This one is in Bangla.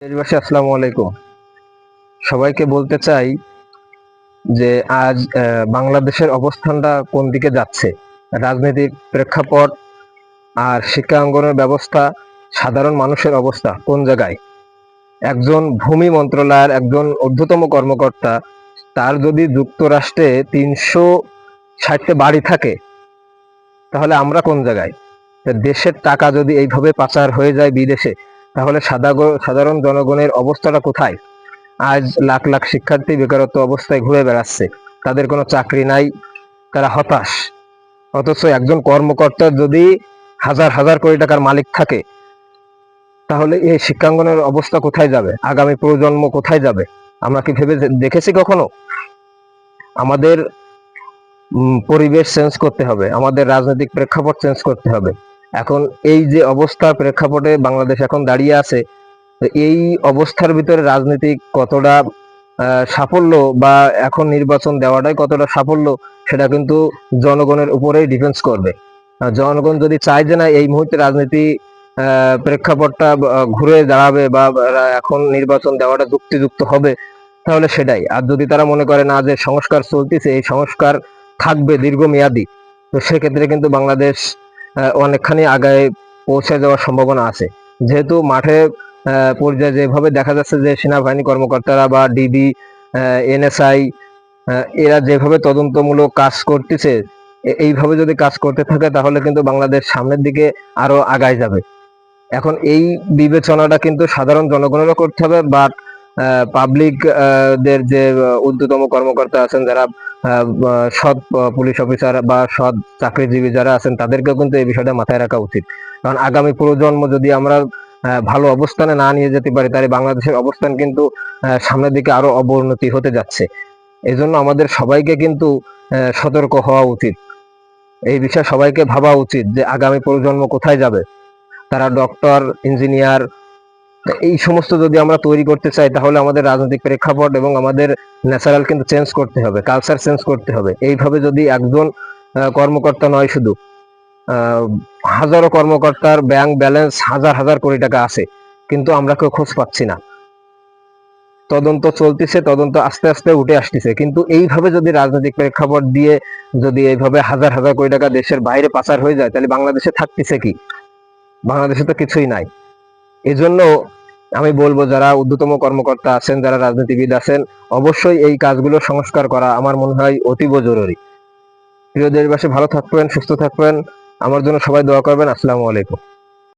দেশবাসী আসসালামু আলাইকুম। সবাইকে বলতে চাই যে আজ বাংলাদেশের অবস্থানটা কোন দিকে যাচ্ছে, রাজনৈতিক প্রেক্ষাপট আর শিক্ষা অঙ্গনের ব্যবস্থা, সাধারণ মানুষের অবস্থা কোন জায়গায়। একজন ভূমি মন্ত্রণালয়ের একজন ঊর্ধ্বতম কর্মকর্তা, তার যদি যুক্তরাষ্ট্রে 360টা বাড়ি থাকে, তাহলে আমরা কোন জায়গায়? দেশের টাকা যদি এইভাবে পাচার হয়ে যায় বিদেশে, তাহলে সাধারণ জনগণের অবস্থাটা কোথায়? আজ লাখ লাখ শিক্ষার্থী বেকারত্ব অবস্থায় ঘুরে বেড়াচ্ছে, তাদের কোনো চাকরি নাই, তারা হতাশ। অথচ একজন কর্মকর্তার যদি হাজার হাজার কোটি টাকার মালিক থাকে, তাহলে এই শিক্ষাঙ্গনের অবস্থা কোথায় যাবে? আগামী প্রজন্ম কোথায় যাবে? আমরা কি ভেবে দেখেছি কখনো? আমাদের পরিবেশ চেঞ্জ করতে হবে, আমাদের রাজনৈতিক প্রেক্ষাপট চেঞ্জ করতে হবে। এখন এই যে অবস্থার প্রেক্ষাপটে বাংলাদেশ এখন দাঁড়িয়ে আছে, এই অবস্থার ভিতরে রাজনীতিক কতটা সাফল্য বা এখন নির্বাচন দেওয়াটাই কতটা সাফল্য, সেটা কিন্তু জনগণের উপরেই ডিপেন্ডস করবে। জনগণ যদি চায় যে না এই মুহূর্তে রাজনীতি প্রেক্ষাপটটা ঘুরে দাঁড়াবে বা এখন নির্বাচন দেওয়াটা যুক্তিযুক্ত হবে, তাহলে সেটাই। আর যদি তারা মনে করে না যে সংস্কার চলতেছে, এই সংস্কার থাকবে দীর্ঘমেয়াদী, তো সেক্ষেত্রে কিন্তু বাংলাদেশ অনেকখানি আগায় পৌঁছে যাওয়ার সম্ভাবনা আছে। যেহেতু মাঠে পর্যায়ে যেভাবে দেখা যাচ্ছে যে সেনাবাহিনী কর্মকর্তারা বা ডিবি, এনএসআই, এরা যেভাবে তদন্তমূলক কাজ করতেছে, এইভাবে যদি কাজ করতে থাকে তাহলে কিন্তু বাংলাদেশ সামনের দিকে আরো আগায় যাবে। এখন এই বিবেচনাটা কিন্তু সাধারণ জনগণেরও করতে হবে, বাট পাবলিক দের যে ঊর্ধ্বতম কর্মকর্তা আছেন, যারা সৎ পুলিশ অফিসার বা সৎ চাকরিজীবী যারা আছেন, তাদেরকেও কিন্তু এই বিষয়টা মাথায় রাখা উচিত। কারণ আগামী প্রজন্ম যদি আমরা ভালো অবস্থানে না নিয়ে যেতে পারি, তাহলে বাংলাদেশের অবস্থান কিন্তু সামনের দিকে আরো অবনতি হতে যাচ্ছে। এই জন্য আমাদের সবাইকে কিন্তু সতর্ক হওয়া উচিত। এই বিষয়ে সবাইকে ভাবা উচিত যে আগামী প্রজন্ম কোথায় যাবে। তারা ডক্টর, ইঞ্জিনিয়ার, এই সমস্ত যদি আমরা তৈরি করতে চাই, তাহলে আমাদের রাজনৈতিক প্রেক্ষাপট এবং আমাদের ন্যাচারাল কিন্তু চেঞ্জ করতে হবে, কালচার চেঞ্জ করতে হবে। এইভাবে যদি একজন কর্মকর্তা নয়, শুধু হাজারো কর্মকর্তার ব্যাংক ব্যালেন্স হাজার হাজার কোটি টাকা আছে, কিন্তু আমরা কেউ খোঁজ পাচ্ছি না। তদন্ত চলতেছে, তদন্ত আস্তে আস্তে উঠে আসতেছে, কিন্তু এইভাবে যদি রাজনৈতিক প্রেক্ষাপট দিয়ে যদি এইভাবে হাজার হাজার কোটি টাকা দেশের বাইরে পাচার হয়ে যায়, তাহলে বাংলাদেশে থাকতেছে কি? বাংলাদেশে তো কিছুই নাই। এজন্য আমি বলবো, যারা ঊর্ধ্বতম কর্মকর্তা আছেন, যারা রাজনীতিবিদ আছেন, অবশ্যই এই কাজগুলো সংস্কার করা আমার মনে হয় অতীব জরুরি। প্রিয় দেশবাসী, ভালো থাকবেন, সুস্থ থাকবেন, আমার জন্য সবাই দোয়া করবেন। আসসালামু আলাইকুম।